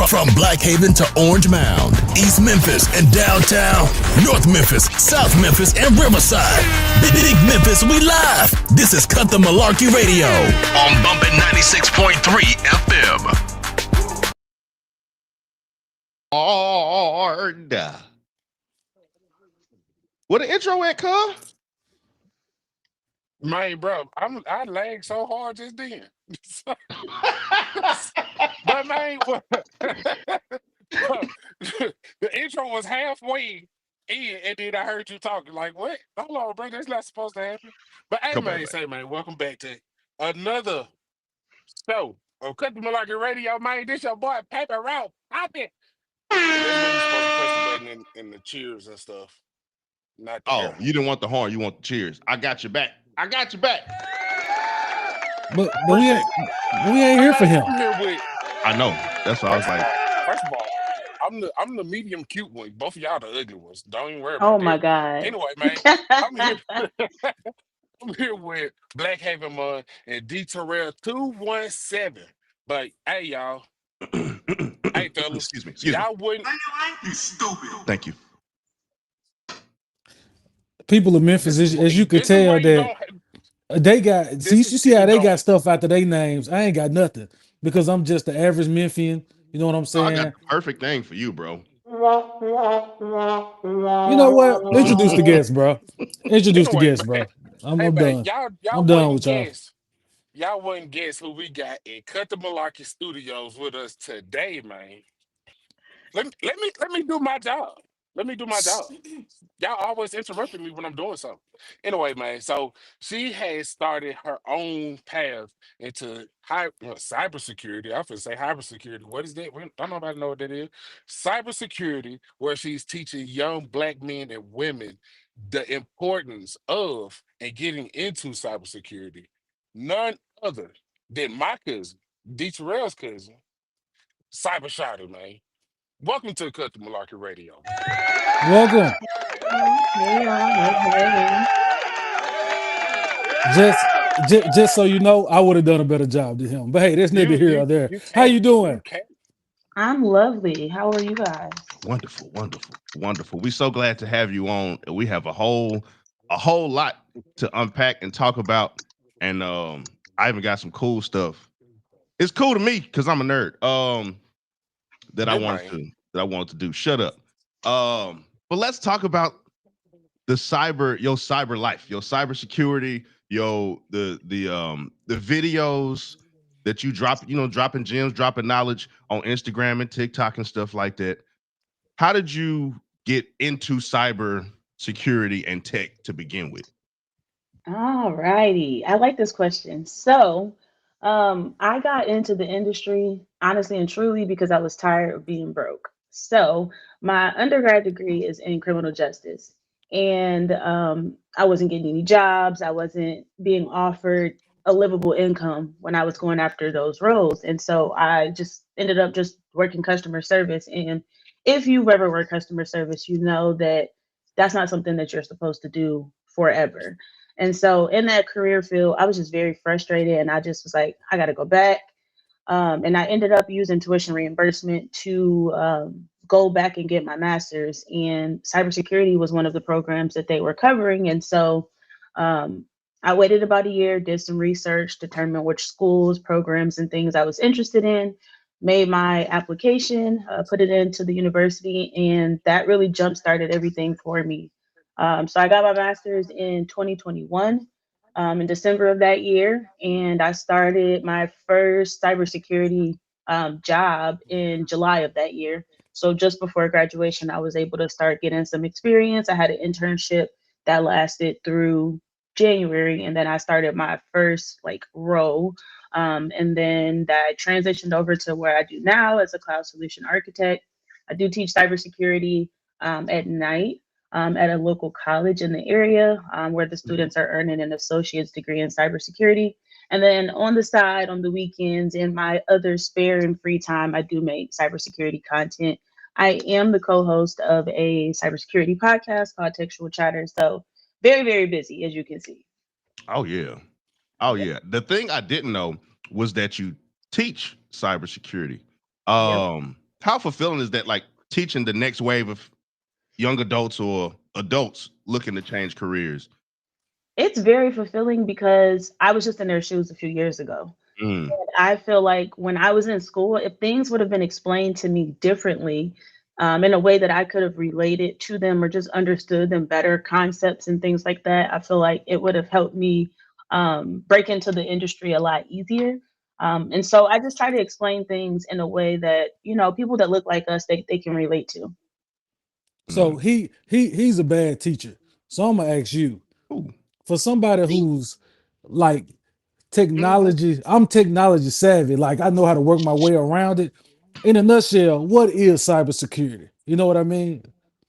From Black Haven to Orange Mound, East Memphis and downtown, North Memphis, South Memphis, and Riverside. Big Memphis, we live. This is Cut The Malarkey Radio on Bumpin' 96.3 FM. Hard. What the intro at, cuz? Man, bro, I lagged so hard just then. But man, the intro was halfway in, and then I heard you talking. Like, what? Hold on, bro, that's not supposed to happen. But hey, Come man, on, say, man, welcome back to another show on Cut The Malarkey Radio, man. This your boy, Paper Route. Poppin'. That's when you're supposed to press the button in the cheers and stuff. Not the hair. You didn't want the horn, you want the cheers. I got your back. I got your back. But we ain't here for him. I know. That's why I was like. First of all, I'm the medium cute one. Both of y'all the ugly ones. Don't even worry about Oh my God. Anyway, man, I'm here with Black Haven Mud and D Terrell 217. But hey, y'all. Hey, fellas. Excuse me. Y'all wouldn't. You stupid. Thank you. People of Memphis, as you could tell, that they got. You see how they got stuff after their names. I ain't got nothing because I'm just the average Memphian. You know what I'm saying? I got the perfect thing for you, bro. You know what? Introduce the guest, bro. Introduce the guest, bro. I'm done. Y'all I'm done with y'all. Y'all wouldn't guess who we got in Cut The Malarkey Studios with us today, man. Let me do my job. Let me do my job. Y'all always interrupting me when I'm doing something. Anyway, man, so she has started her own path into cybersecurity. I was going to say cybersecurity. What is that? Don't nobody know what that is. Cybersecurity, where she's teaching young Black men and women the importance of and getting into cybersecurity. None other than my cousin, D. Terrell's cousin, Cyber Shortieee, man. Welcome to Cut The Malarkey Radio. Welcome. Just so you know, I would have done a better job than him. But hey, there's neither here or there. How you doing? I'm lovely. How are you guys? Wonderful. We're so glad to have you on. We have a whole lot to unpack and talk about. And I even got some cool stuff. It's cool to me because I'm a nerd. That I wanted to do. Shut up. But let's talk about your cyber life, your cybersecurity, the videos that you drop, dropping gems, dropping knowledge on Instagram and TikTok and stuff like that. How did you get into cyber security and tech to begin with? All righty. I like this question. So I got into the industry honestly and truly because I was tired of being broke. So my undergrad degree is in criminal justice, and I wasn't getting any jobs. I wasn't being offered a livable income when I was going after those roles. And so I just ended up just working customer service. And if you've ever worked customer service, you know that that's not something that you're supposed to do forever. And so in that career field, I was just very frustrated, and I just was like, I got to go back. And I ended up using tuition reimbursement to go back and get my master's. And cybersecurity was one of the programs that they were covering. And so I waited about a year, did some research, determined which schools, programs, and things I was interested in, made my application, put it into the university, and that really jump-started everything for me. So I got my master's in 2021, in December of that year, and I started my first cybersecurity job in July of that year. So just before graduation, I was able to start getting some experience. I had an internship that lasted through January, and then I started my first role. And then that transitioned over to where I do now as a cloud solution architect. I do teach cybersecurity at night at a local college in the area where the students are earning an associate's degree in cybersecurity. And then on the side, on the weekends, in my other spare and free time, I do make cybersecurity content. I am the co-host of a cybersecurity podcast called Textual Chatter. So very, very busy, as you can see. Oh, yeah. The thing I didn't know was that you teach cybersecurity. Yep. how fulfilling is that? Like teaching the next wave of young adults or adults looking to change careers. It's very fulfilling because I was just in their shoes a few years ago. Mm. I feel like when I was in school, if things would have been explained to me differently, in a way that I could have related to them or just understood them better, concepts and things like that, I feel like it would have helped me break into the industry a lot easier. And so I just try to explain things in a way that, people that look like us, they can relate to. So he's a bad teacher. So I'm gonna ask you, for somebody who's like technology, I'm technology savvy. Like I know how to work my way around it. In a nutshell, what is cybersecurity? You know what I mean?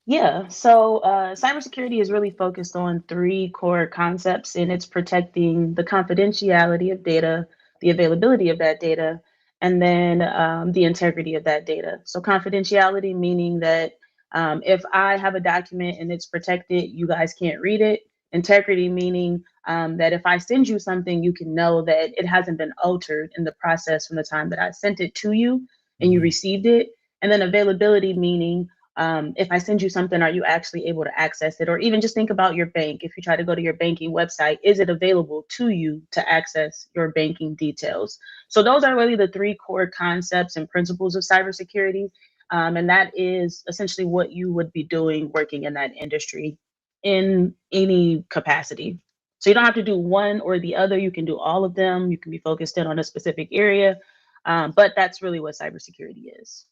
Yeah, so cybersecurity is really focused on three core concepts, and it's protecting the confidentiality of data, the availability of that data, and then the integrity of that data. So, confidentiality meaning that if I have a document and it's protected, you guys can't read it. Integrity meaning that if I send you something, you can know that it hasn't been altered in the process from the time that I sent it to you and you received it. And then availability meaning if I send you something, are you actually able to access it? Or even just think about your bank. If you try to go to your banking website, is it available to you to access your banking details? So those are really the three core concepts and principles of cybersecurity. And that is essentially what you would be doing working in that industry in any capacity. So you don't have to do one or the other. You can do all of them. You can be focused in on a specific area. But that's really what cybersecurity is.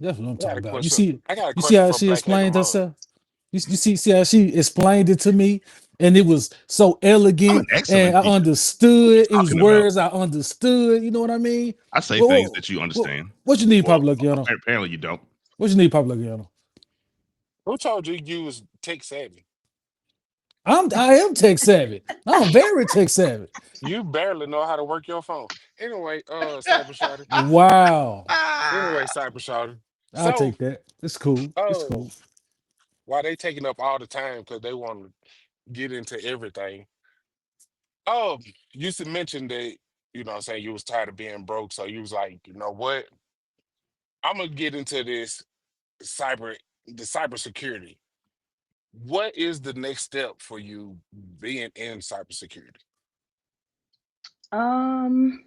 That's what I'm I got talking a about. You question. see, I got a you see question how for she Black Haven explained Mode. herself? You see how she explained it to me, and it was so elegant, I'm an excellent and I teacher. understood. It was Talking about. words I understood. You know what I mean? I say Well, things that you understand. what you need, Well, Pablo Guiano? apparently you don't. What you need, Pablo Guiano? Who told you you was tech savvy? I am tech savvy. I'm very tech savvy. You barely know how to work your phone. Anyway, Cyber Shorty. Wow. Anyway, Cyber Shorty. I'll So, take that. It's cool. It's oh, cool. why they taking up all the time because they want to get into everything. Oh, you should mention that, what I'm saying, you was tired of being broke. So you was like, you know what? I'm gonna get into this cyber the cybersecurity. What is the next step for you being in cybersecurity? Um,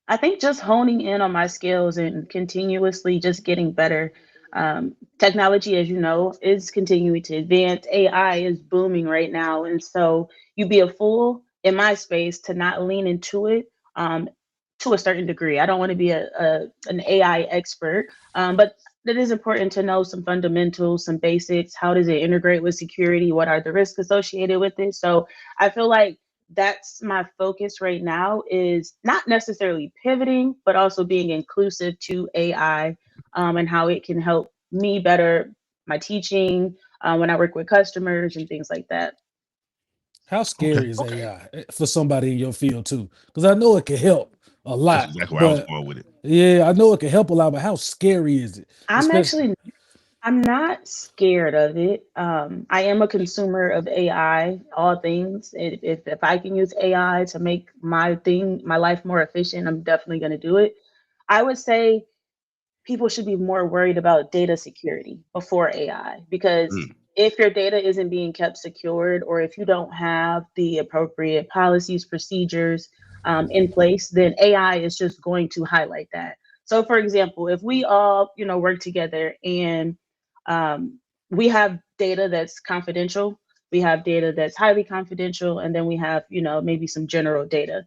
I think just honing in on my skills and continuously just getting better. Technology, as you know, is continuing to advance. AI is booming right now. And so you'd be a fool in my space to not lean into it to a certain degree. I don't want to be an AI expert, but it is important to know some fundamentals, some basics. How does it integrate with security? What are the risks associated with it? So I feel like that's my focus right now is not necessarily pivoting, but also being inclusive to AI and how it can help me better my teaching when I work with customers and things like that. How Okay. scary is Okay. AI for somebody in your field too? Because I know it can help a That's lot, exactly where I was but going with it. yeah, I know it can help a lot. But how scary is it? I'm Especially, actually I'm not scared of it. I am a consumer of AI, all things. If I can use AI to make my life more efficient, I'm definitely going to do it. I would say people should be more worried about data security before AI because Mm. if your data isn't being kept secured or if you don't have the appropriate policies, procedures in place, then AI is just going to highlight that. So, for example, if we all, work together and um, we have data that's confidential, we have data that's highly confidential, and then we have, maybe some general data.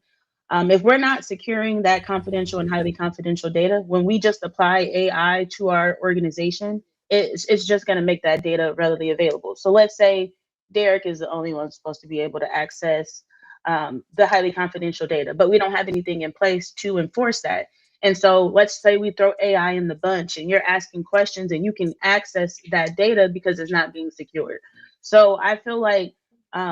If we're not securing that confidential and highly confidential data, when we just apply AI to our organization, it's just going to make that data readily available. So let's say Derek is the only one supposed to be able to access the highly confidential data, but we don't have anything in place to enforce that. And so let's say we throw AI in the bunch and you're asking questions and you can access that data because it's not being secured. So I feel like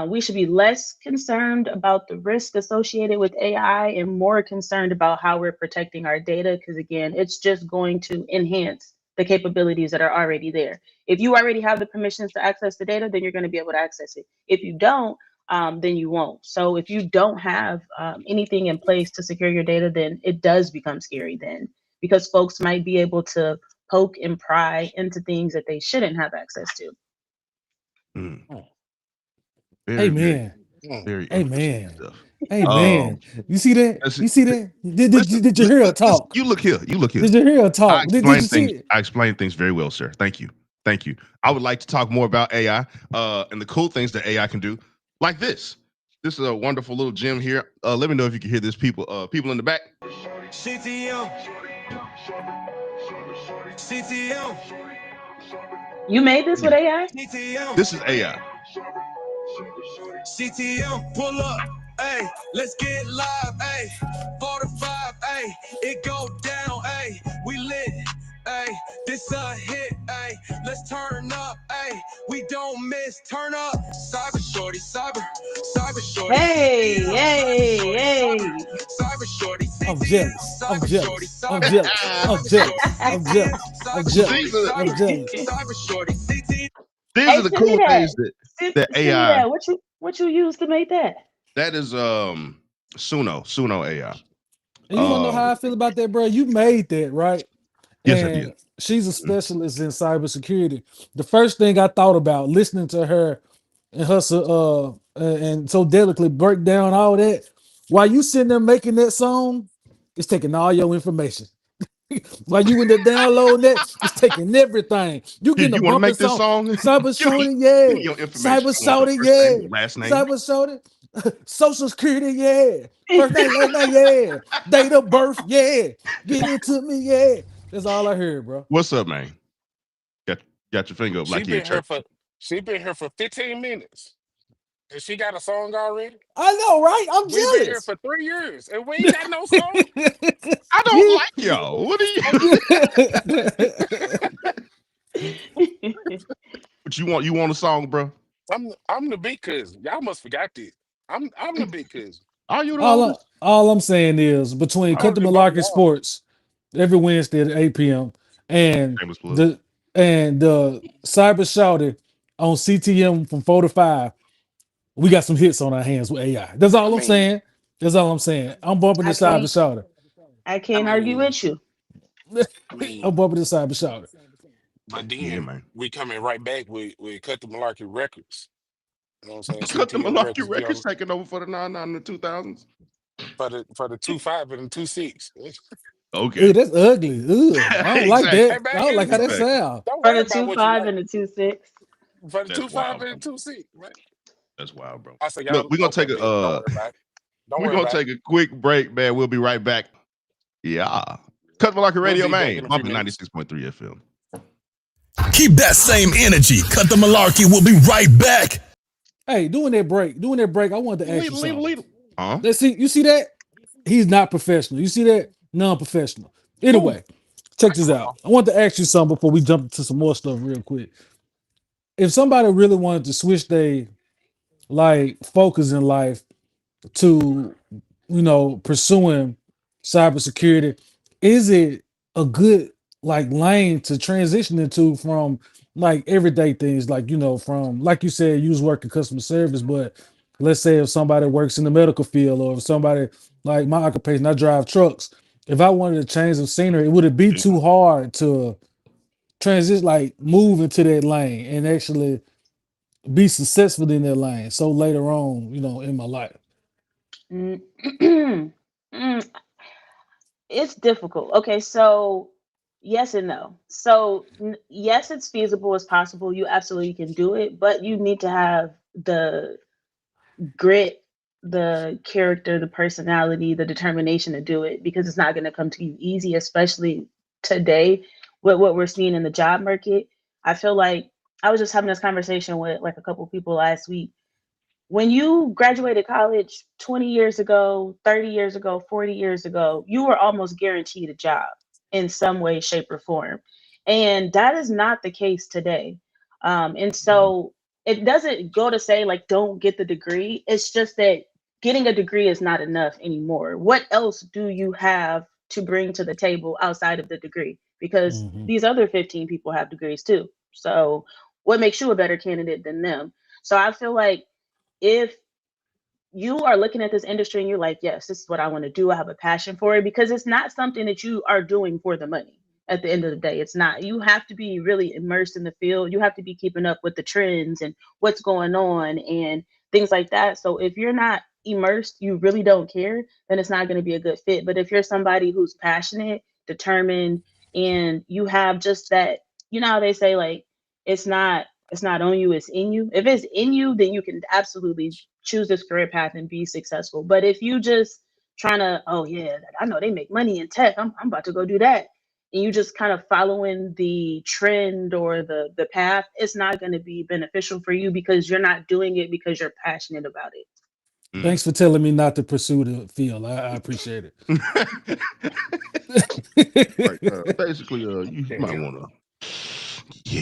we should be less concerned about the risk associated with AI and more concerned about how we're protecting our data. Because again, it's just going to enhance the capabilities that are already there. If you already have the permissions to access the data, then you're going to be able to access it. If you don't, then you won't. So if you don't have anything in place to secure your data, then it does become scary then because folks might be able to poke and pry into things that they shouldn't have access to. Very, Amen. very interesting Amen. stuff. Amen. You see that? You see that? Did you hear her talk? You look here. You look here. Did you hear her talk? Did you see it? I explained things very well, sir. Thank you. Thank you. I would like to talk more about AI and the cool things that AI can do, like this. This is a wonderful little gem here. Let me know if you can hear this, people in the back. CTM. CTM. You made this with AI? CTM. This is AI. CTM, pull up, hey, let's get live, hey, 45, hey, it go down, hey, we lit, hey, this a hit, hey, let's turn up, hey, we don't miss, turn up, Cyber Shortieee, Cyber Shortieee. Hey. Cyber Shortieee. I'm jealous. I'm jealous. I'm jealous. I'm jealous. I'm jealous. I'm jealous. I'm jealous. Cyber Shortieee. These are the cool things that AI. What you use to make that? That is Suno AI. And you want to know how I feel about that, bro? You made that, right? Yes, and I did. She's a specialist in cybersecurity. The first thing I thought about listening to her and her and so delicately break down all that while you sitting there making that song, it's taking all your information. While you in there downloading that, it's taking everything. You getting a want to bumping make this song? Cyber Shortieee, yeah. Cyber Shortieee, yeah. Last name. Cyber Shortieee, Social Security, yeah. First name, last name, yeah. Date of birth, yeah. Get into me, yeah. That's all I heard, bro. What's up, man? Got your finger up like you're She been here for 15 minutes. And she got a song already? I know, right? I'm We've jealous. been here for 3 years and we ain't got no song. I don't like y'all. What are you? What you want? You want a song, bro? I'm the big cousin. Y'all must forgot this. I'm the big cousin. Are you the all I'm saying is between Cut The Malarkey Sports every Wednesday at 8 p.m. and the Cyber Shortieee on CTM from 4 to 5, we got some hits on our hands with AI. That's all I'm saying. That's all I'm saying. I'm bumping the Cyber Shortieee. I can't argue with you. I'm bumping the Cyber Shortieee. But then we coming right back with Cut The Malarkey Records. You know what I'm saying? Cut The Malarkey Records taking over for the 99 and the 2000s. For the 25 and the 26. Okay. Ooh, that's ugly. Ooh, I don't like that. I don't like how that sounds. For the 25 and the 26. For the 25 and the 26, man. That's wild, bro. Look, we're gonna take a quick break, man. We'll be right back. Yeah. Cut The Malarkey Radio, man. Bumping 96.3 FM. Keep that same energy. Cut The Malarkey. We'll be right back. Hey, doing that break, I wanted to ask you something. Let's see. You see that? He's not professional. You see that? Non-professional. Anyway, check this out. I want to ask you something before we jump into some more stuff real quick. If somebody really wanted to switch their focus in life to, pursuing cybersecurity, is it a good lane to transition into from everyday things, from like you said, you was working customer service, but let's say if somebody works in the medical field or if somebody like my occupation, I drive trucks. If I wanted to change the scenery, would it be too hard to transition, move into that lane and actually be successful in that lane? So later on, in my life. It's difficult. Okay, so yes and no. So yes, it's feasible, it's possible. You absolutely can do it, but you need to have the grit, the character, the personality, the determination to do it, because it's not going to come to you easy, especially today with what we're seeing in the job market. I feel like I was just having this conversation with a couple people last week. When you graduated college 20 years ago, 30 years ago, 40 years ago, you were almost guaranteed a job in some way, shape, or form. And that is not the case today. And so it doesn't go to say don't get the degree. It's just that getting a degree is not enough anymore. What else do you have to bring to the table outside of the degree? Because these other 15 people have degrees too. So what makes you a better candidate than them? So I feel like if you are looking at this industry and you're like, yes, this is what I want to do. I have a passion for it, because it's not something that you are doing for the money. At the end of the day, it's not. You have to be really immersed in the field. You have to be keeping up with the trends and what's going on and things like that. So if you're not immersed, you really don't care, then it's not going to be a good fit. But if you're somebody who's passionate, determined, and you have just that, you know how they say, like, it's not on you, it's in you. If it's in you, then you can absolutely choose this career path and be successful. But if you just trying to, oh yeah, I know they make money in tech, I'm about to go do that, and you just kind of following the trend or the path, it's not going to be beneficial for you, because you're not doing it because you're passionate about it. Thanks for telling me not to pursue the field. I appreciate it. Right, basically, you might want to,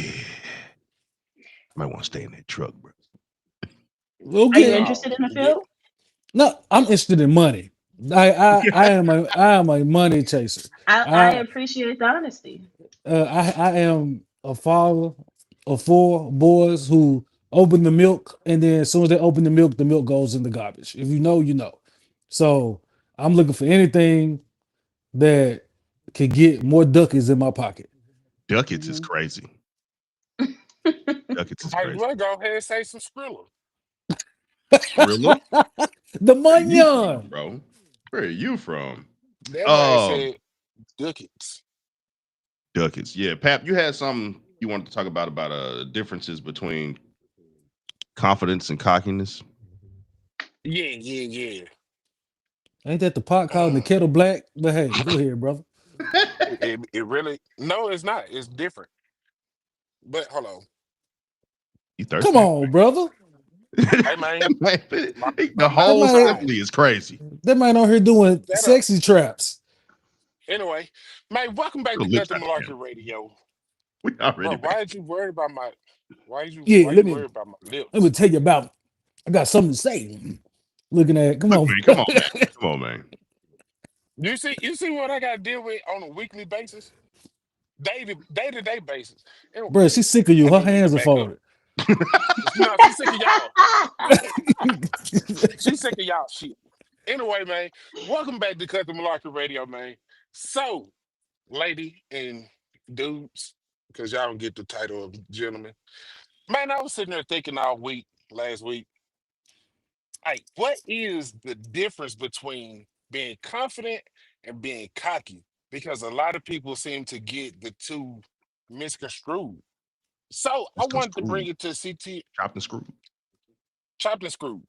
might want to stay in that truck, bro. Are you Okay. interested in the field? No, I'm interested in money. I am a money chaser. I I appreciate the honesty. I am a father of 4 boys who open the milk, and then as soon as they open the milk goes in the garbage. If you know, you know. So I'm looking for anything that can get more ducats in my pocket. Ducats is crazy. Ducats is Might as crazy. well go ahead and say some Skrilla. Skrilla? The Where are you from, money. bro? Where are you from? That man said ducats. Ducats. Yeah, Pap, you had something you wanted to talk about differences between confidence and cockiness. Yeah. Ain't that the pot calling the kettle black? But hey, go ahead, brother. It really, no, it's not. It's different. But hold on. You Come thirsty? on, brother. Hey man, The my That whole mouth man, dry. assembly is crazy. that man on here doing Shut up. sexy traps. Anyway, man, welcome back Your to Cut lips The out the Malarkey camera. Radio. We already Bro, back. why did you worry about my Yeah, why you worried about my let me lips? tell you about. I got something to say. Looking at, come Look, on. man, come on, man. Come on, man. You see what I gotta deal with on a weekly basis? Day-to-day basis. Bro, she's sick of you. I Her do need to hands are back up. folded. No, she's sick of y'all. She's sick of y'all shit. Anyway, man, welcome back to Cut The Malarkey Radio, man. So, lady and dudes, because y'all don't get the title of gentleman. Man, I was sitting there thinking all week, last week, like, what is the difference between being confident and being cocky? Because a lot of people seem to get the two misconstrued. So I Let's go wanted to bring screw. it to CT, Chopped and screwed. chopped and screwed.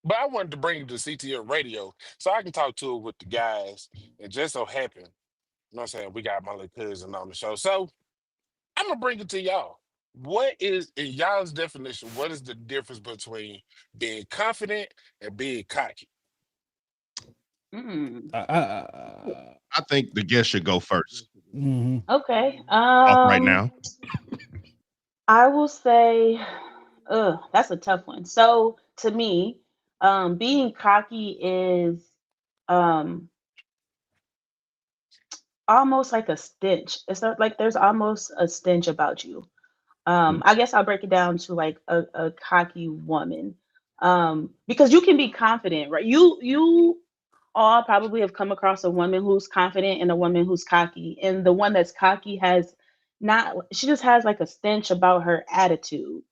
But I wanted to bring it to CTM Radio so I can talk to it with the guys. It just so happened, you know what I'm saying? We got my little cousin on the show. So I'm going to bring it to y'all. What is, in y'all's definition, what is the difference between being confident and being cocky? Mm, I think the guest should go first. Mhm. okay. Off right now. I will say, that's a tough one. So to me, being cocky is um almost like a stench. It's not like there's almost a stench about you. I guess I'll break it down to like a cocky woman. Because you can be confident, right? You all probably have come across a woman who's confident and a woman who's cocky. And the one that's cocky has not, she just has like a stench about her attitude.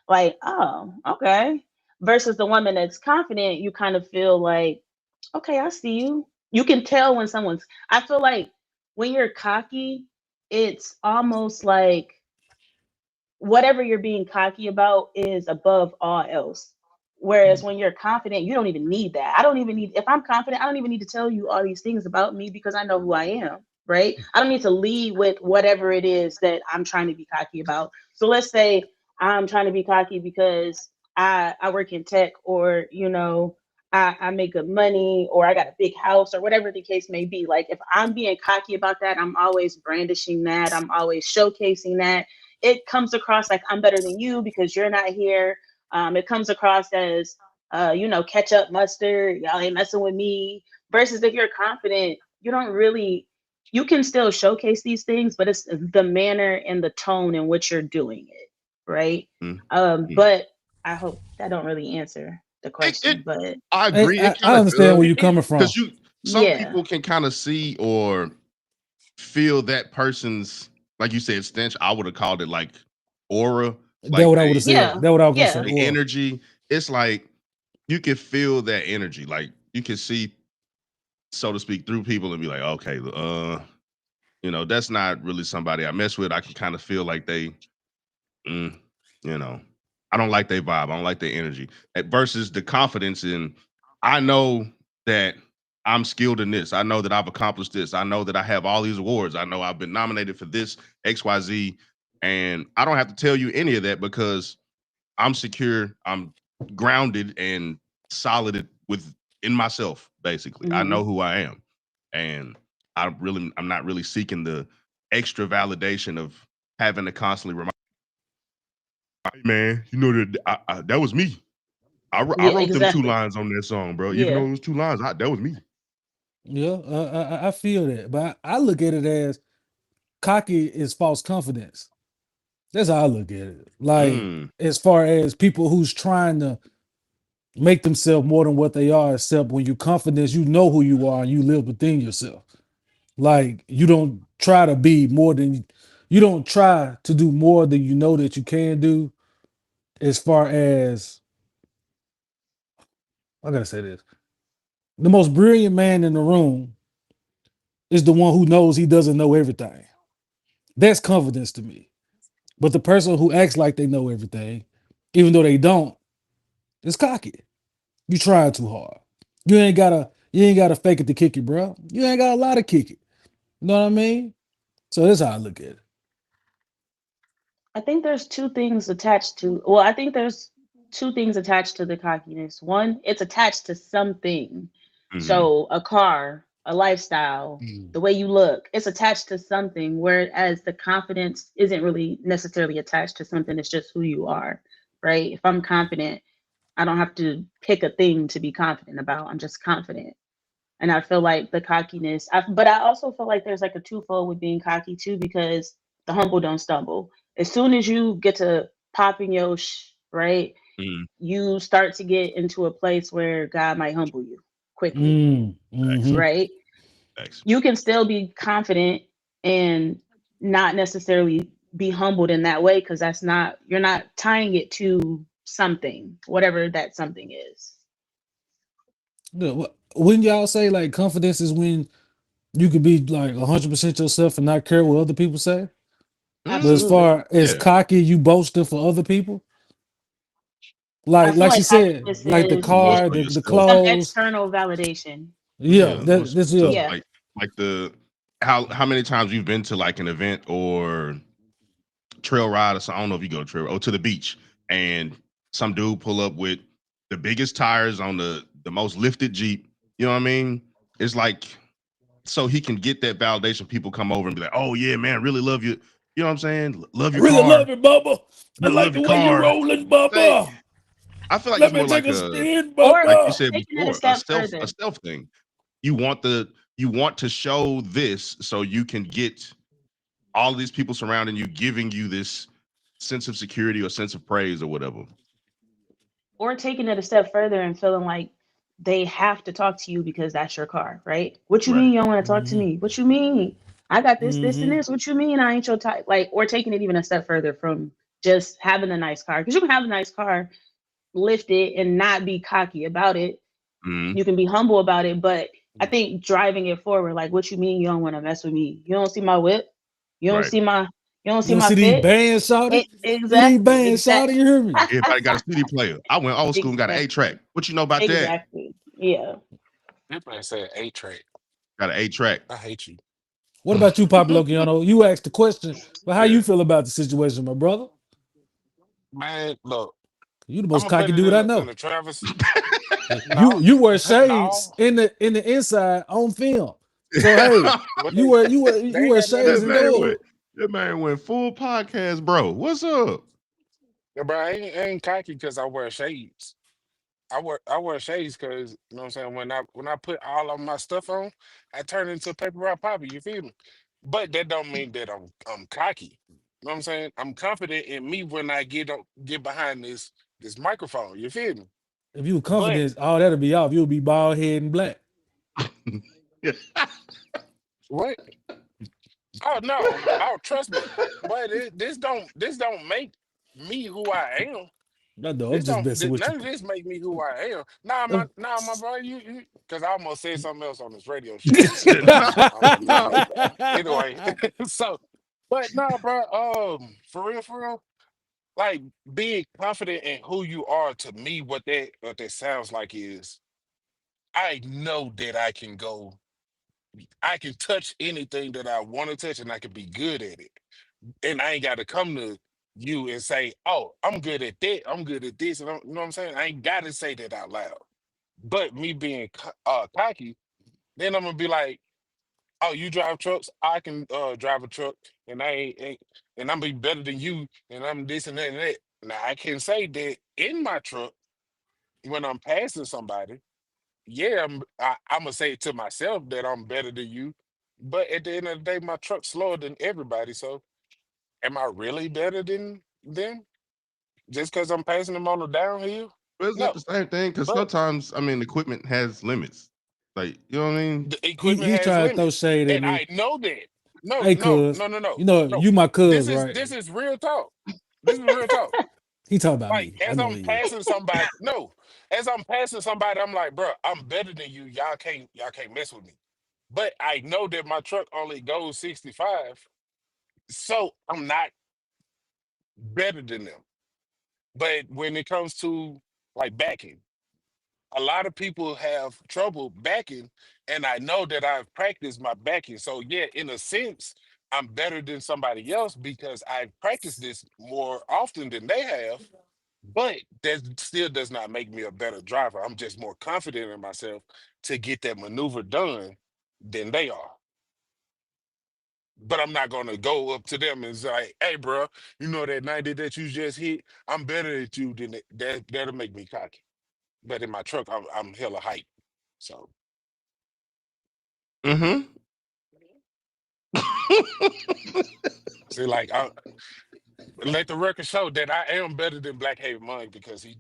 Like, oh, okay. Versus the woman that's confident, you kind of feel like, okay, I see you. You can tell when someone's, I feel like when you're cocky, it's almost like whatever you're being cocky about is above all else. Whereas when you're confident, you don't even need that. I don't even need, if I'm confident, I don't even need to tell you all these things about me because I know who I am, right? I don't need to lead with whatever it is that I'm trying to be cocky about. So let's say I'm trying to be cocky because I work in tech, or, I make good money, or I got a big house, or whatever the case may be. Like, if I'm being cocky about that, I'm always brandishing that. I'm always showcasing that. It comes across like I'm better than you because you're not here. It comes across as, ketchup, mustard. Y'all ain't messing with me. Versus if you're confident, you don't really. You can still showcase these things, but it's the manner and the tone in which you're doing it, right? But I hope that don't really answer the It question, but I Hey, agree. It I kind of understand where does you're coming from. because some yeah. people can kind of see or feel that person's, like you said, stench. I would have called it like aura, That like what I would have said. Yeah. That what I was gonna say. Yeah. the Or energy. It's like you can feel that energy. Like you can see, so to speak, through people and be like, okay, that's not really somebody I mess with. I can kind of feel like they, mm, you know, I don't like their vibe. I don't like their energy. Versus the confidence in, I know that I'm skilled in this. I know that I've accomplished this. I know that I have all these awards. I know I've been nominated for this XYZ, and I don't have to tell you any of that because I'm secure. I'm grounded and solid in myself. Basically, I Hmm. know who I am, and I'm not really seeking the extra validation of having to constantly remind. Hey, man, you know that that was me. I Yeah, wrote them two exactly. lines on that song, bro. Even though Yeah. it was two lines, that was me. yeah, I feel that, but I look at it as cocky is false confidence. That's how I look at it. Like Mm, as far as people who's trying to make themselves more than what they are, except when you confidence, you know who you are and you live within yourself. Like you don't try to be more than you don't try to do more than you know that you can do. As far as I gotta say this, the most brilliant man in the room is the one who knows he doesn't know everything. That's confidence to me. But the person who acts like they know everything, even though they don't, is cocky. You trying too hard. You ain't gotta fake it to kick it, bro. You ain't got a lot of kick it. You know what I mean? So that's how I look at it. I think there's two things attached to, well, I think there's two things attached to the cockiness. One, it's attached to something. mm, So a car, a lifestyle, Mm. the way you look, it's attached to something, whereas the confidence isn't really necessarily attached to something. It's just who you are, right? If I'm confident, I don't have to pick a thing to be confident about. I'm just confident. And I feel like the cockiness, but I also feel like there's like a twofold with being cocky too, because the humble don't stumble. As soon as you get to popping your right, mm. you start to get into a place where God might humble you quickly, Mm. Thanks, Hmm. right? thanks. You can still be confident and not necessarily be humbled in that way because that's not, you're not tying it to something, whatever that something is. When y'all say like confidence is when you could be like 100% yourself and not care what other people say. But as Mm, Absolutely. far as yeah, cocky, you boasting for other people. I Like feel like she like said, cockiness like the is you boast car, for the yourself. some clothes. external validation. Yeah, Yeah, boast that's for yourself. yeah. Yeah. Like the how many times you've been to like an event or trail ride or something. I don't know if you go trail or to the beach and some dude pull up with the biggest tires on the most lifted Jeep. You know what I mean? It's like so he can get that validation. People come over and be like, "Oh yeah, man, really love you." You know what I'm saying? Love I your really love car. it, Bubba. I Really like love the your way you're car. rolling, Like, Bubba. I feel like Let it's me more take like a spin, Or like you Bubba. said taking it a before, step a further. stealth thing. You want to show this so you can get all of these people surrounding you, giving you this sense of security or sense of praise or whatever. Or taking it a step further and feeling like they have to talk to you because that's your car, right? What you Right. mean you don't want to talk to Hmm. me? What you mean? I got this, this, and Hmm. this. What you mean I ain't your type? Like, or taking it even a step further from just having a nice car. Because you can have a nice car, lift it, and not be cocky about it. Mm, You can be humble about it, but I think driving it forward, like, what you mean you don't want to mess with me? You don't see my whip? You don't right. see my you don't You see don't my see these fit? bands, shouted. See these Exactly, bands, shouted. exactly. You hear me? Everybody got a CD player. I went old school and got an Exactly. 8 track. What you know about that? Exactly. Yeah. That man said A track. Got an 8 track. I hate you. What about you, Papa Lokiano? You asked the question, but how Yeah. you feel about the situation, my brother? Man, look, You the I'm most gonna put cocky it dude in I in know. the Travis. You No, you wear shades no. in the inside on film. So hey, What you they wear you wear they you ain't wear got nothing to shades that do. man indoors. went. That man went full podcast, bro. What's up? Yeah, bro, I ain't cocky because I wear shades. I wear shades because you know what I'm saying. When I put all of my stuff on, I turn into a paper route poppy. You feel me? But that don't mean that I'm cocky. You know what I'm saying? I'm confident in me when I get behind this microphone. You feel me? If you were But confident, all that'll be off. You'll be bald head and black. what? Oh no! Oh, trust me. But this don't make me who I am. No, I'm just messing with None you. of this make me who I am. Nah, my boy, you because I almost said something else on this radio show. No. Anyway, so, but no, bro. For real, like being confident in who you are. To me, what that sounds like is I know that I can touch anything that I want to touch, and I can be good at it. And I ain't got to come to you and say, "Oh, I'm good at that. I'm good at this." And you know what I'm saying? I ain't got to say that out loud. But me being cocky, then I'm gonna be like, "Oh, you drive trucks? I can drive a truck, and and I'm be better than you, and I'm this and that and that." Now I can say that in my truck when I'm passing somebody. Yeah, I'm gonna say to myself that I'm better than you. But at the end of the day, my truck's slower than everybody. So am I really better than them just because I'm passing them on the downhill? But it's not No. the same thing because But sometimes, I mean, equipment has limits. Like, you know what I mean? the equipment He has tried to throw limits. shade at And me. I know that. No, Hey, no, cuz, no, no, no, you know no. you my cuz, This is right? this is real talk. This is real talk. He talking about Like me. I as know I'm he is. passing somebody, no, as I'm passing somebody, I'm like, bro, I'm better than you. Y'all can't mess with me. But I know that my truck only goes 65, so I'm not better than them. But when it comes to like backing, a lot of people have trouble backing, and I know that I've practiced my backing. So yeah, in a sense, I'm better than somebody else because I've practiced this more often than they have. But that still does not make me a better driver. I'm just more confident in myself to get that maneuver done than they are. But I'm not gonna go up to them and say, "Hey, bro, you know that 90 that you just hit? I'm better at you than that'll make me cocky." But in my truck, I'm hella hype. So Mm-hmm. see, like, let the record show that I am better than Black Haven Monk because he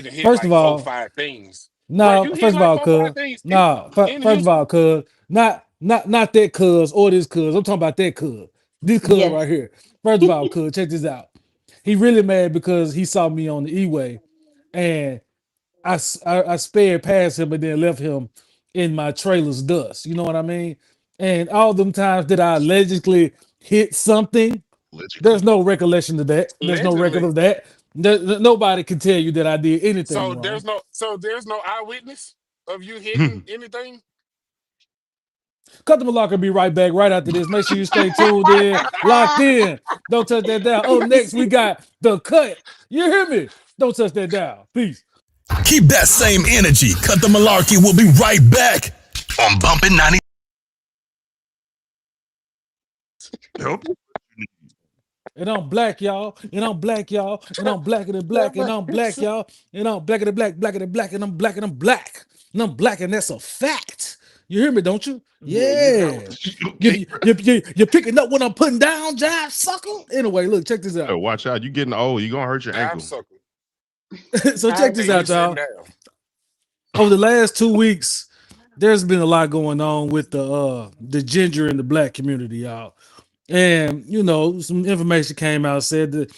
done hit First of like four, all, five things. Bro, no. you hit First of like all, four, five cuz, things nah. in First of all, Houston. cuz, not that cuz or this cuz. I'm talking about that cuz. This cuz Yes. right here. First of all, cuz, check this out. He really mad because he saw me on the E-way, and I sped past him and then left him in my trailer's dust. You know what I mean? And all them times that I allegedly hit something, there's Logically. no recollection of that. There's no record Allegedly. of that. Nobody can tell you that I did anything So wrong. there's no eyewitness of you hitting anything. Cut the Malarkey be right back right after this. Make sure you stay tuned in, locked in. Don't touch that down. Oh, next we got the cut. You hear me? Don't touch that down. Peace. Keep that same energy. Cut the Malarkey. We'll be right back on Bumpin' 90. Help. And I'm black, y'all. And I'm black, y'all. And I'm blacker than black. And I'm black, y'all. And I'm blacker than black, blacker than black. And I'm black and I'm black. And I'm black, and that's a fact. You hear me, don't you? Yeah, you don't. Yeah. Okay. You're picking up what I'm putting down, jive sucker. Anyway, look, check this Oh, out. watch out. You getting old. You're going to hurt your Dive ankle. sucker. So I check this And you out, agree. sitting y'all. down. Over the last 2 weeks, there's been a lot going on with the ginger and the black community, y'all. And you know, some information came out said that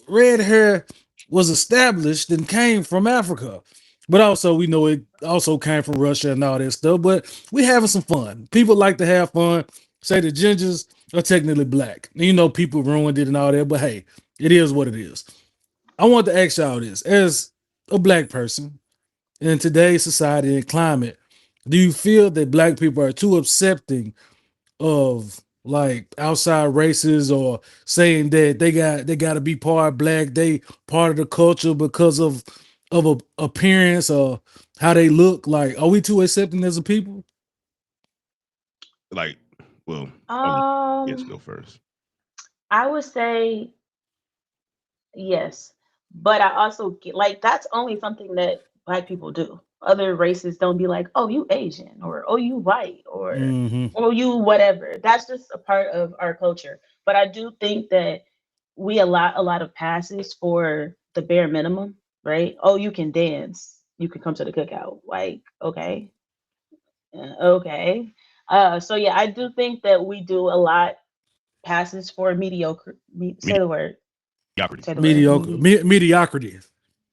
red hair was established and came from Africa. But also we know it also came from Russia and all that stuff. But we having some fun. People like to have fun, say the gingers are technically black. And you know, people ruined it and all that, but hey, it is what it is. I want to ask y'all this as a black person in today's society and climate, do you feel that black people are too accepting of like outside races, or saying that they got to be part black, they part of the culture because of a appearance or how they look? Like, are we too accepting as a people? Like, well, yes, Um, go first. I would say yes, but I also get like that's only something that black people do. Other races don't be like, "Oh, you Asian," or "Oh, you white," or Mm-hmm. "Oh, you whatever." That's just a part of our culture. But I do think that we allow a lot of passes for the bare minimum. right? Oh, you can dance. You can come to the cookout. Like, okay. Okay. So yeah, I do think that we do a lot passes for mediocre. Say the word. Mediocrity. Say the word. Mediocre, mediocrity.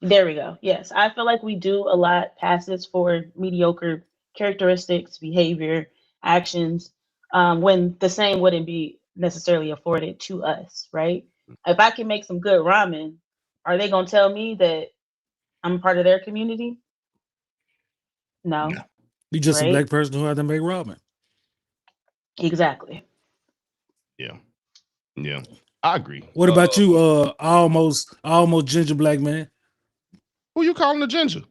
There we go. Yes, I feel like we do a lot passes for mediocre characteristics, behavior, actions, when the same wouldn't be necessarily afforded to us, right? If I can make some good ramen, are they gonna tell me that I'm part of their community? No, Yeah. You just a right? black person who had to make ramen. Exactly. Yeah. Yeah. I agree. What about you? Almost ginger black man. Who you calling a ginger?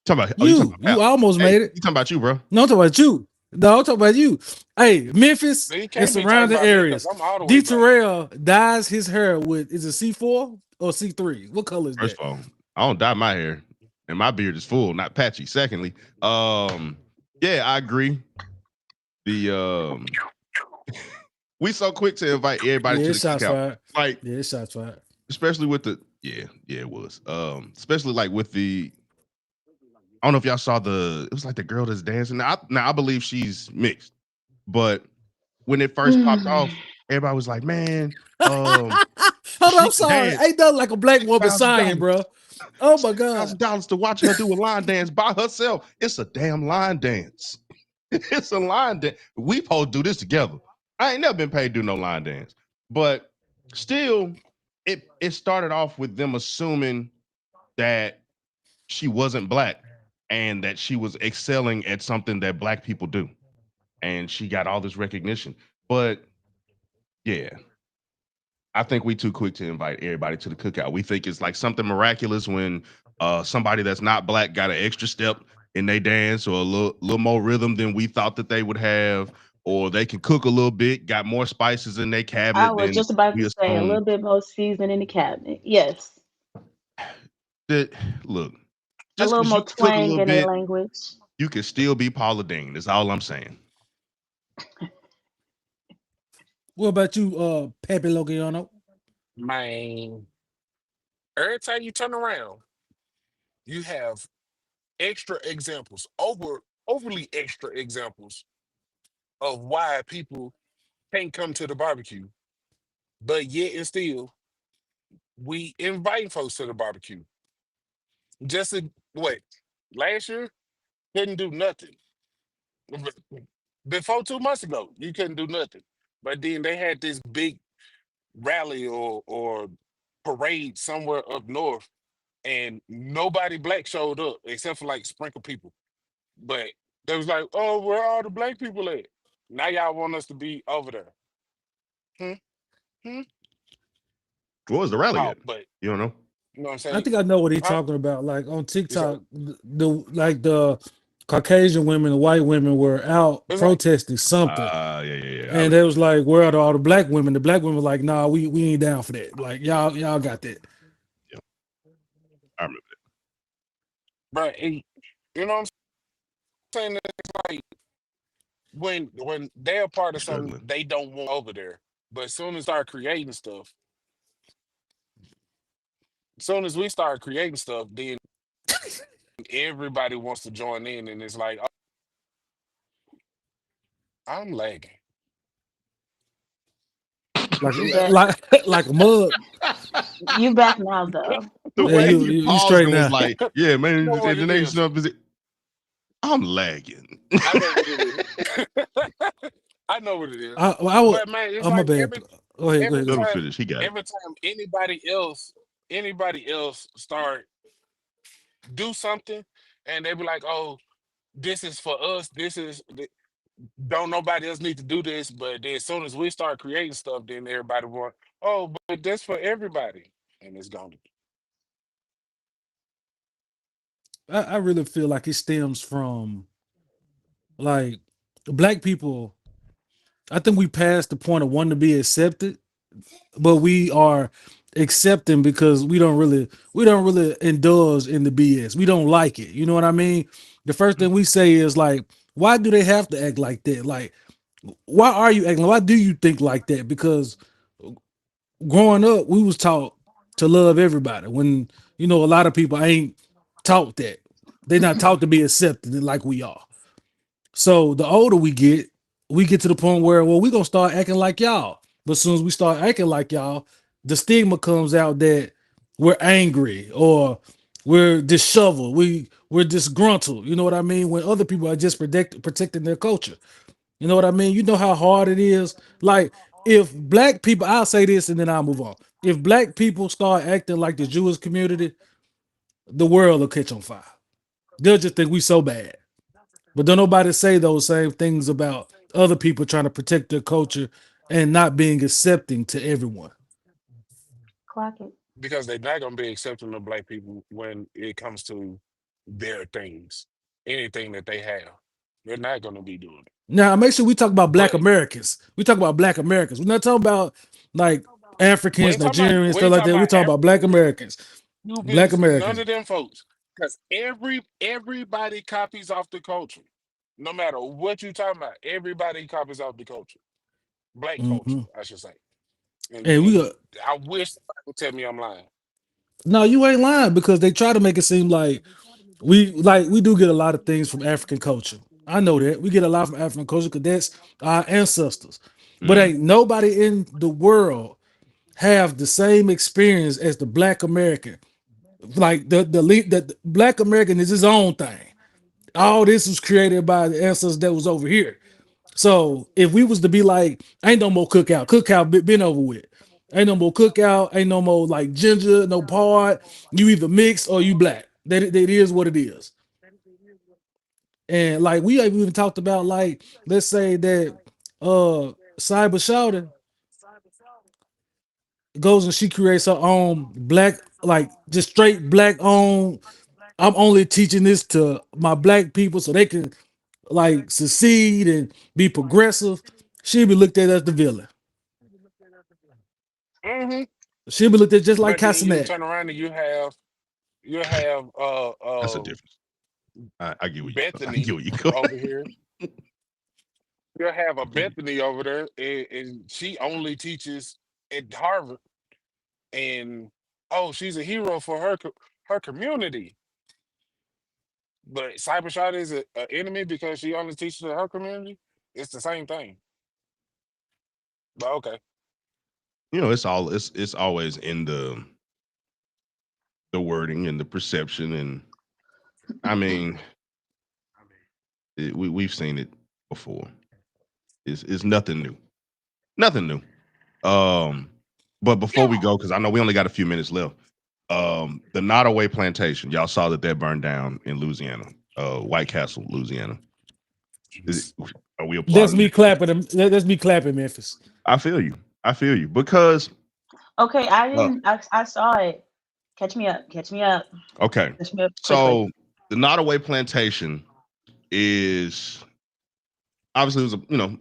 Talking about You talking about almost hey, made it. you talking about you, bro? No, I'm talking about you. No, I'm talking about you. Hey, Memphis You and can't be talking surrounding about me because areas. I'm all the way D. back. Terrell dyes his hair with, is it C4 or C3? What color is First that? of all, I don't dye my hair, and my beard is full, not patchy. Secondly, yeah, I agree. The we so quick to invite everybody Yeah, to it's the shots cookout, fired. like Yeah, it's shots fired. especially with the it was especially like with the I don't know if y'all saw it was like the girl that's dancing. Now I believe she's mixed, but when it first popped off, everybody was like, man, Hold on, she I'm can sorry. dance. Ain't nothing like a black woman sighing, $6,000. bro. Oh my God. $6,000 to watch her do a line dance by herself. It's a damn line dance. It's a line dance. We supposed to do this together. I ain't never been paid to do no line dance. But still, it started off with them assuming that she wasn't black and that she was excelling at something that black people do. And she got all this recognition. But yeah, I think we too quick to invite everybody to the cookout. We think it's like something miraculous when somebody that's not black got an extra step in their dance or a little more rhythm than we thought that they would have, or they can cook a little bit, got more spices in their I cabinet was than just about we to say a assumed. little bit more season in the cabinet. Yes, That look, a just little because you more can cook a twang little in their bit, language. you can still be Paula Deen. That's all I'm saying. What about you, Pepe Logiano? Man, every time you turn around, you have extra examples, overly extra examples of why people can't come to the barbecue, but yet and still we invite folks to the barbecue. Just to, what, last year couldn't do nothing. Before 2 months ago, you couldn't do nothing. But then they had this big rally or parade somewhere up north, and nobody black showed up except for like sprinkle people. But they was like, "Oh, where are all the black people at?" Now y'all want us to be over there. Hmm? Hmm? What was the rally Oh, at? but You don't know? you know what I'm I saying? think I know what he's Huh? talking about. Like on It's like, TikTok, the Caucasian women, the white women were out it's like, protesting something. Yeah. And they was like, where are all the black women? The black women were like, nah, we ain't down for that. Like y'all got that. Yeah, I remember bro, you know what I'm saying? It's like when they're a part that. of something, Struggling. they don't want over there. But as soon as start creating stuff, as soon as we start creating stuff, then everybody wants to join in, and it's like, oh, I'm lagging. Like You back? like a mug. You back now though? The Yeah, way you he you paused straight and was now. like, "Yeah, You man, know what the it nation is. of is it? I'm lagging." I know what it is. I know what it is. I would. But man, it's Oh my like bad. Go ahead. every Let him time finish. He got it. every time anybody else start do something, and they be like, "Oh, this is for us. Don't nobody else need to do this." But then as soon as we start creating stuff, then everybody want, "Oh, but that's for everybody," and it's gone. I really feel like it stems from like black people. I think we passed the point of wanting to be accepted, but we are accepting because we don't really indulge in the BS. We don't like it. You know what I mean? The first thing we say is like, why do they have to act like that? Like, why are you acting? Why do you think like that? Because growing up, we was taught to love everybody. When you know, a lot of people ain't taught that. They're not taught to be accepted like we are. So the older we get to the point where, well, we're gonna start acting like y'all. But as soon as we start acting like y'all, the stigma comes out that we're angry or we're disheveled, we're disgruntled. You know what I mean? When other people are just protecting their culture. You know what I mean? You know how hard it is. Like if black people, I'll say this and then I'll move on. If black people start acting like the Jewish community, the world will catch on fire. They'll just think we so bad. But don't nobody say those same things about other people trying to protect their culture and not being accepting to everyone. Clock it. because they're not gonna be accepting of black people when it comes to their things, anything that they have. They're not gonna be doing it. Now, make sure we talk about black But Americans. We talk about black Americans. We're not talking about like Africans, Nigerians, we stuff ain't like talking that. We're about talking about black Africans, Americans. Black Cubans, none Americans. of them folks. Because everybody copies off the culture. No matter what you talking about, everybody copies off the culture. Black culture, Hmm. I should say. And we And I wish somebody would tell me I'm lying. no, you ain't lying because they try to make it seem like we do get a lot of things from African culture. I know that we get a lot from African culture because that's our ancestors. But Mm. ain't nobody in the world have the same experience as the black American. Like the black American is his own thing. All this was created by the ancestors that was over here. So if we was to be like, ain't no more cookout, been over with. Ain't no more cookout, ain't no more like ginger, no part. You either mixed or you black. That is what it is. And like we even talked about, like, let's say that Cyber Shortieee goes and she creates her own black, like just straight black owned. I'm only teaching this to my black people so they can like succeed and be progressive. She'll be looked at as the villain. Hmm. She'll be looked at just like But then you Cassinet. turn around and you have That's a difference. I get where you go. I get Bethany where you go. over here. You'll have a Bethany over there, and she only teaches at Harvard. And oh, she's a hero for her community. But Cyber Shot is a enemy because she only teaches in her community. It's the same thing. But okay. You know, it's always in the wording and the perception, and I mean, we've seen it before. It's nothing new. Nothing new. But before we Yeah. go, because I know we only got a few minutes left. The Nottoway Plantation, y'all saw that burned down in Louisiana, White Castle, Louisiana. Are we That's applauding me that? clapping them. That's me clapping Memphis. I feel you. I feel you because Okay, I uh, didn't. I saw it. Catch me up. Catch me up. okay. Catch me up quickly. So the Nottoway Plantation is obviously it was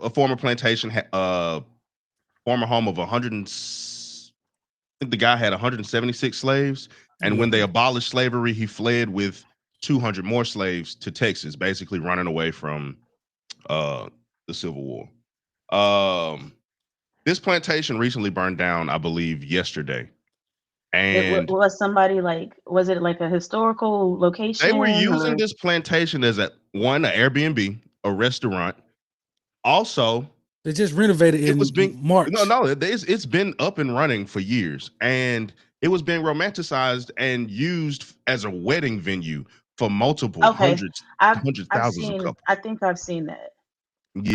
a former plantation, former home of 100. I think the guy had 176 slaves, and Yeah. when they abolished slavery, he fled with 200 more slaves to Texas, basically running away from uh, the Civil War. Um, this plantation recently burned down, I believe, yesterday, and Was somebody like? Was it like a historical they were location using or? this plantation as an Airbnb, a restaurant. Also, They just renovated it was in being March. it's been up and running for years, and it was being romanticized and used as a wedding venue for multiple Okay, hundred I've thousands of seen. couples. I think I've seen that.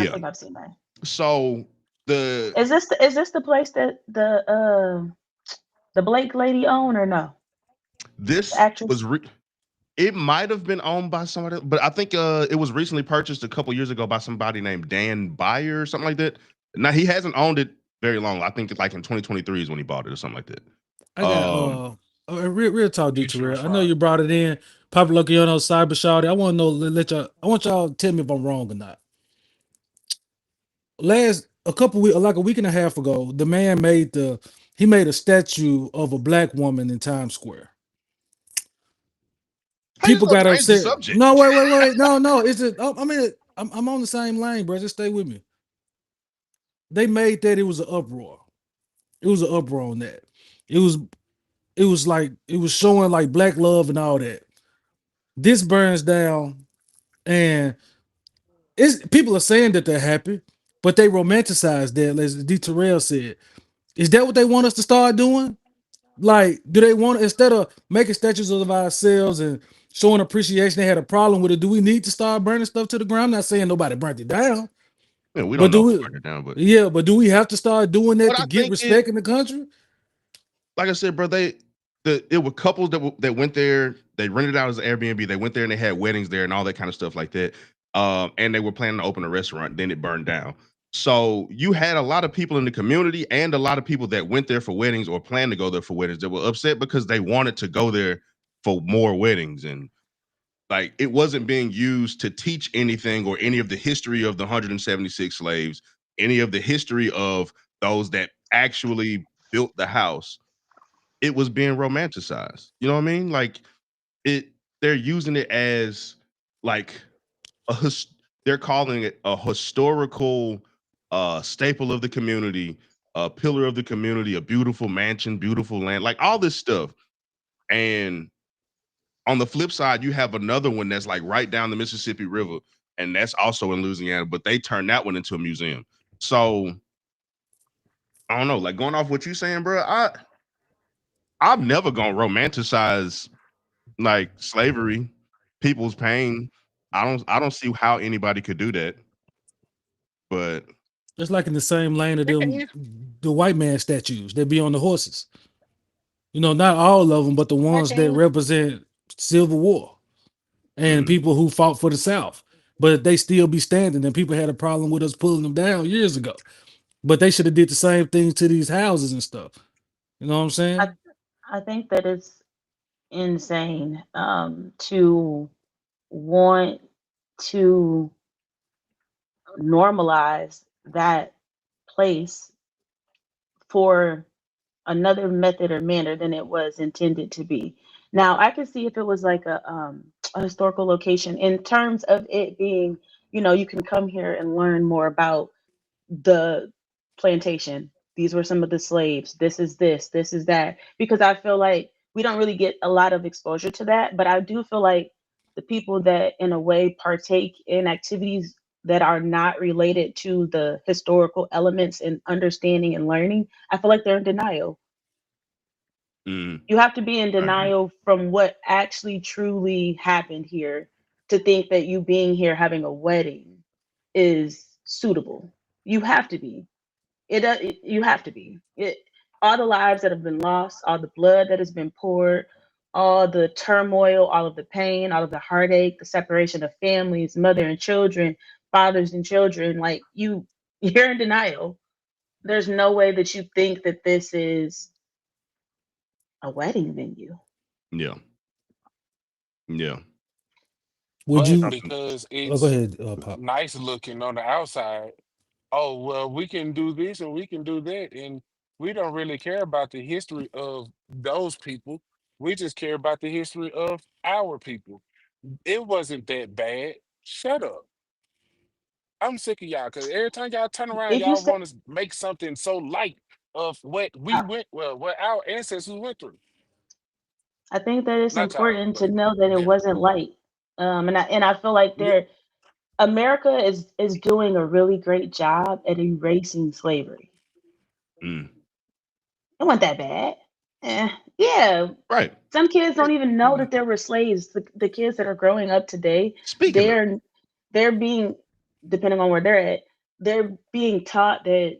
I Yeah. think I've seen that. So the Is this the place that the Blake lady own or no? The this was actress. it might have been owned by somebody, but I think it was recently purchased a couple years ago by somebody named Dan Byer or something like that. Now he hasn't owned it very long. I think it's like in 2023 is when he bought it or something like that. I got real talk, dude, Insurance Terrell. I know fraud. you brought it in. Papa Lucciano, Cyber Shorty. I want to know. Let y'all. I want y'all to tell me if I'm wrong or not. Last a couple weeks, like a week and a half ago, the man he made a statue of a black woman in Times Square. How you People gonna got change the upset. subject? No, wait. No. It's just. I mean, I'm on the same lane, bro. Just stay with me. They made that it was an uproar. It was an uproar on that. It was it was like it was showing like black love and all that. This burns down, and it's people are saying that they're happy, but they romanticize that, as D. Terrell said. Is that what they want us to start doing? Like, do they want, instead of making statues of ourselves and showing appreciation, they had a problem with it? Do we need to start burning stuff to the ground? I'm not saying nobody burnt it down, Yeah, we but don't know do who we? burned it down, but Yeah, but do we have to start doing that what to I get think it, respect in the country? like I said, bro, it were couples that went there. They rented out as an Airbnb. They went there and they had weddings there and all that kind of stuff like that. And they were planning to open a restaurant. Then it burned down. So you had a lot of people in the community and a lot of people that went there for weddings or planned to go there for weddings that were upset because they wanted to go there for more weddings, and like it wasn't being used to teach anything or any of the history of the 176 slaves, any of the history of those that actually built the house. It was being romanticized. You know what I mean? Like it, they're using it as like they're calling it a historical staple of the community, a pillar of the community, a beautiful mansion, beautiful land, like all this stuff. And on the flip side, you have another one that's like right down the Mississippi River, and that's also in Louisiana, but they turned that one into a museum. So I don't know, like going off what you saying, bro. I'm never gonna romanticize like slavery, people's pain. I don't see how anybody could do that. But It's like in the same lane of them, Yeah, the white man statues that be on the horses. You know, not all of them, but the ones that represent Civil War and mm, people who fought for the South. But they still be standing, and people had a problem with us pulling them down years ago. But they should have did the same thing to these houses and stuff. You know what I'm I saying? I think that it's insane to want to normalize that place for another method or manner than it was intended to be. Now, I can see if it was like a historical location in terms of it being, you can come here and learn more about the plantation. These were some of the slaves. This is that. Because I feel like we don't really get a lot of exposure to that. But I do feel like the people that, in a way, partake in activities that are not related to the historical elements and understanding and learning, I feel like they're in denial. mm, You have to be in I agree. denial from what actually truly happened here to think that you being here having a wedding is suitable. You have to be. You have to be. All the lives that have been lost, all the blood that has been poured, all the turmoil, all of the pain, all of the heartache, the separation of families, mother and children, fathers and children, like you're in denial. There's no way that you think that this is a wedding venue. Yeah, yeah. Would but you? because Oh, go it's ahead, Pop. nice looking on the outside, oh well, we can do this and we can do that, and we don't really care about the history of those people. We just care about the history of our people. It wasn't that bad. Shut up. I'm sick of y'all because every time y'all turn around, If you y'all say, want to make something so light of what we uh, went, well, what our ancestors went through. I think that it's Not y'all, important to but know that it them. wasn't light. And I feel like Yeah, America is doing a really great job at erasing slavery. Mm, It wasn't that bad. Yeah, right. some kids don't even know Mm. that there were slaves. The kids that are growing up today, Speaking of, they're being, depending on where they're at, they're being taught that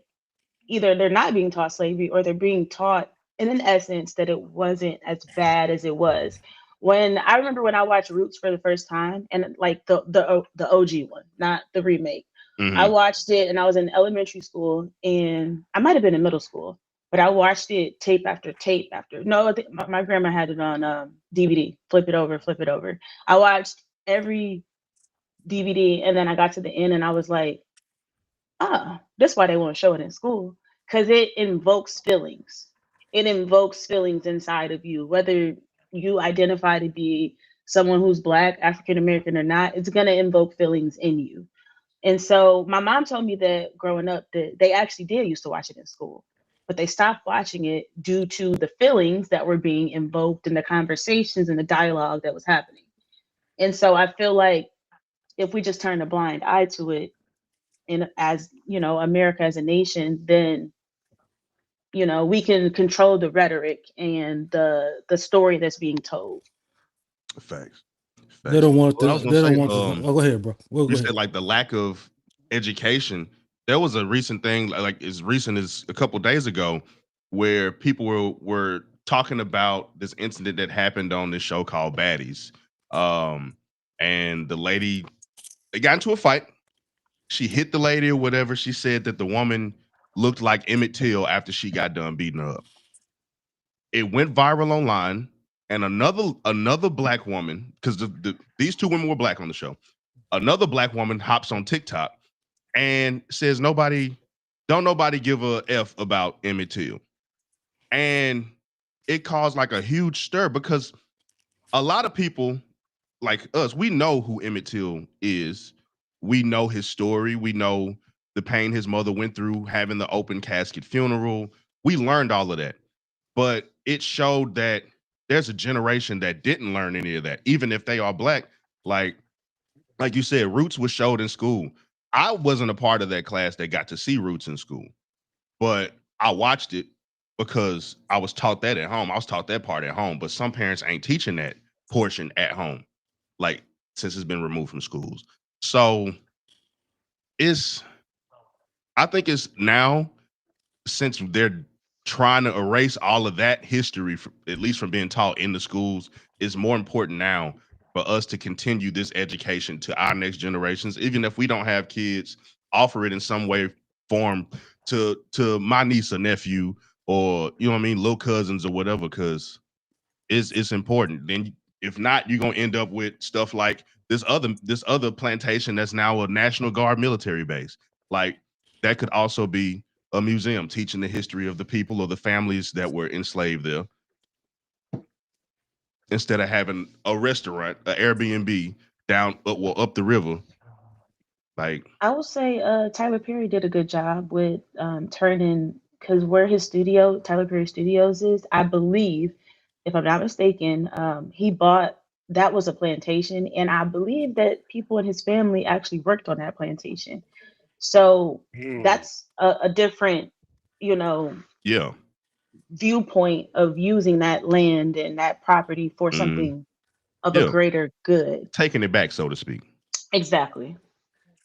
either they're not being taught slavery or they're being taught in essence that it wasn't as bad as it was. When I remember when I watched Roots for the first time, and like the OG one, not the remake. I mm-hmm, watched it and I was in elementary school and I might have been in middle school, but I watched it tape after tape after. No, I think my grandma had it on DVD. Flip it over, flip it over. I watched every DVD and then I got to the end and I was like, that's why they won't show it in school because it invokes feelings. It invokes feelings inside of you, whether you identify to be someone who's Black, African American, or not. It's gonna invoke feelings in you. And so my mom told me that growing up that they actually did used to watch it in school, but they stopped watching it due to the feelings that were being invoked in the conversations and the dialogue that was happening. And so I feel like if we just turn a blind eye to it, and as America as a nation, then we can control the rhetoric and the story that's being told. Facts. They Facts. don't want I the. was gonna They don't say, want the. Oh, go ahead, bro. Well, you go said ahead. like the lack of education. There was a recent thing, like as recent as a couple days ago, where people were talking about this incident that happened on this show called Baddies. And the lady, they got into a fight. She hit the lady or whatever. She said that the woman looked like Emmett Till after she got done beating her up. It went viral online, and another black woman, because these two women were black on the show. Another black woman hops on TikTok and says don't nobody give a F about Emmett Till. And it caused like a huge stir because a lot of people like us, we know who Emmett Till is. We know his story. We know the pain his mother went through having the open casket funeral. We learned all of that. But it showed that there's a generation that didn't learn any of that, even if they are black. Like you said, Roots was showed in school. I wasn't a part of that class that got to see Roots in school, but I watched it because I was taught that at home. I was taught that part at home, but some parents ain't teaching that portion at home, like since it's been removed from schools. So it's, I think it's now, since they're trying to erase all of that history, at least from being taught in the schools, is more important now for us to continue this education to our next generations, even if we don't have kids, offer it in some way, form to my niece or nephew, or you know what I mean, little cousins or whatever, because it's important. Then if not, you're gonna end up with stuff like this other plantation that's now a National Guard military base. Like that could also be a museum teaching the history of the people or the families that were enslaved there, instead of having a restaurant, an Airbnb down up the river. Like, I would say Tyler Perry did a good job with turning, because where his studio, Tyler Perry Studios, is, I believe, if I'm not mistaken, he bought, that was a plantation, and I believe that people in his family actually worked on that plantation. So Mm. that's a different, you know, yeah, viewpoint of using that land and that property for mm, something of a yeah, greater good. taking it back, so to speak. Exactly.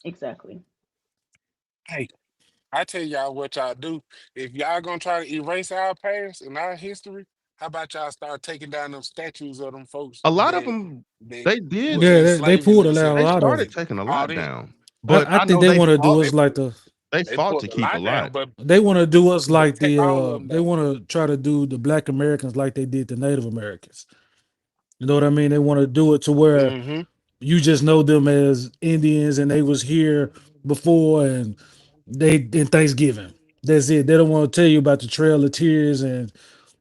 Exactly. Hey, I tell y'all what y'all do. If y'all gonna try to erase our past and our history, how about y'all start taking down them statues of them folks A lot of that them, that they did. was Yeah, they enslaving pulled a us They and lot of started it. taking a all lot that? down, but I I think know they they want to do fought. They us like put the. They they fought put to a keep a lot down, lot. They want to do us but like take the. all of them They down. want to try to do the Black Americans like they did the Native Americans. You know what I mean? They want to do it to where Mm-hmm. you just know them as Indians and they was here before and they in Thanksgiving. That's it. They don't want to tell you about the Trail of Tears and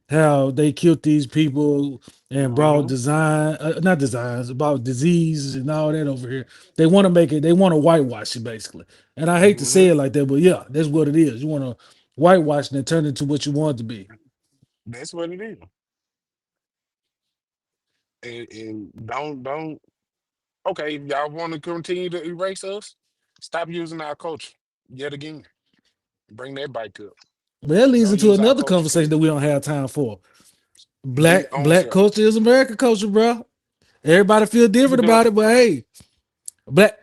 how they killed these people and brought Mm-hmm. not designs, about diseases and all that over here. They want to make it, they want to whitewash it basically. And I hate to Mm-hmm. say it like that, but yeah, that's what it is. You want to whitewash it and turn it into what you want it to be. That's what it is. And don't okay, if y'all want to continue to erase us, stop using our culture yet again. Bring that bike up. But that leads Don't into use our another culture for conversation that nothing. we don't have time for. Get on, Black sir. culture is American culture, bro. Everybody feel different about it, but hey,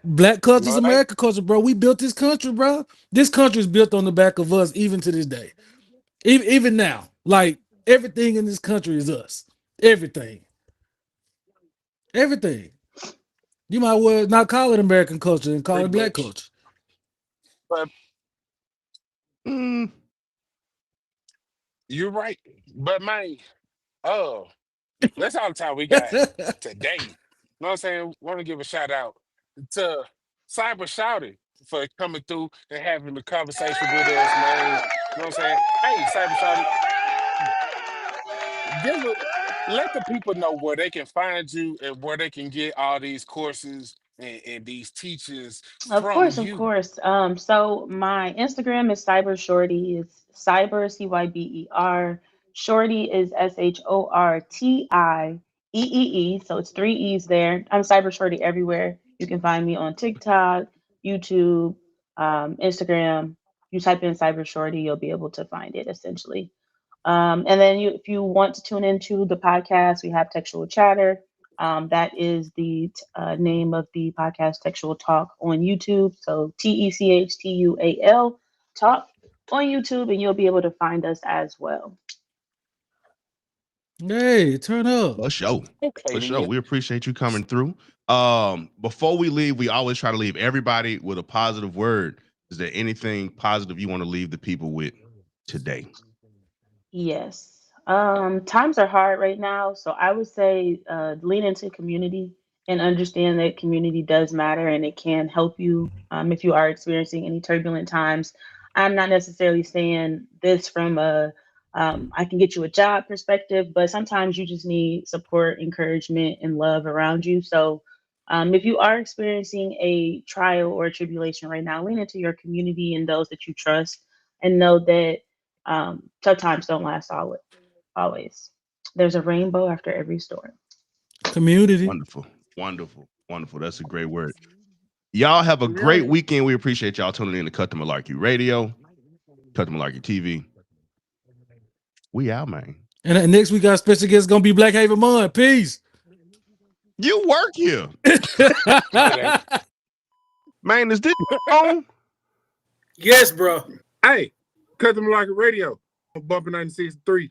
black culture is No, it ain't. American culture, bro. We built this country, bro. This country is built on the back of us, even to this day. Even now, like everything in this country is us. Everything, everything. You might well not call it American culture and call Pretty it black much. culture. But Mm, you're right. But man, oh, that's all the time we got today. You know what I'm saying? Want to give a shout out to Cyber Shouty for coming through and having the conversation with us, man. You know what I'm saying? Hey, Cyber Shouty, give a, let the people know where they can find you and where they can get all these courses and these teachings Of from course, of you. course. So my Instagram is Cyber Shorty. It's Cyber, CYBER. Shorty is SHORTIEEE. So it's 3 E's there. I'm Cyber Shorty everywhere. You can find me on TikTok, YouTube, Instagram. You type in Cyber Shorty, you'll be able to find it essentially. And then if you want to tune into the podcast, we have Textual Chatter. That is the name of the podcast, Textual Talk, on YouTube. So TECHTUAL Talk on YouTube, and you'll be able to find us as well. Hey, turn up. For sure. Okay, For sure. We appreciate you coming through. Before we leave, we always try to leave everybody with a positive word. Is there anything positive you want to leave the people with today? Yes. Times are hard right now, so I would say lean into community and understand that community does matter and it can help you if you are experiencing any turbulent times. I'm not necessarily saying this from a I can get you a job perspective, but sometimes you just need support, encouragement, and love around you. So if you are experiencing a trial or a tribulation right now, lean into your community and those that you trust, and know that tough times don't last always. There's a rainbow after every storm. Community. Wonderful. Wonderful. Wonderful. That's a great word. Y'all have a great weekend. We appreciate y'all tuning in to Cut The Malarkey Radio, Cut The Malarkey TV. We out, man. And next week our special guest is gonna be Black Haven Mon. Peace. You work here. Man, is this on? Yes, bro. Hey, Cut The Malarkey Radio on Bumping 96.3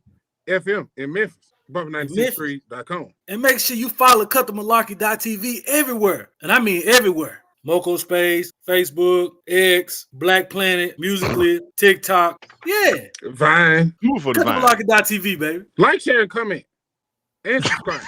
FM in Memphis. Bumping96.3.com. And make sure you follow CutTheMalarkey.tv everywhere. And I mean everywhere. Moco Space, Facebook, X, Black Planet, Musically, TikTok. Yeah. Vine. Move for the Vine. CutTheMalarkey.tv, baby. Like, share, and comment. And subscribe.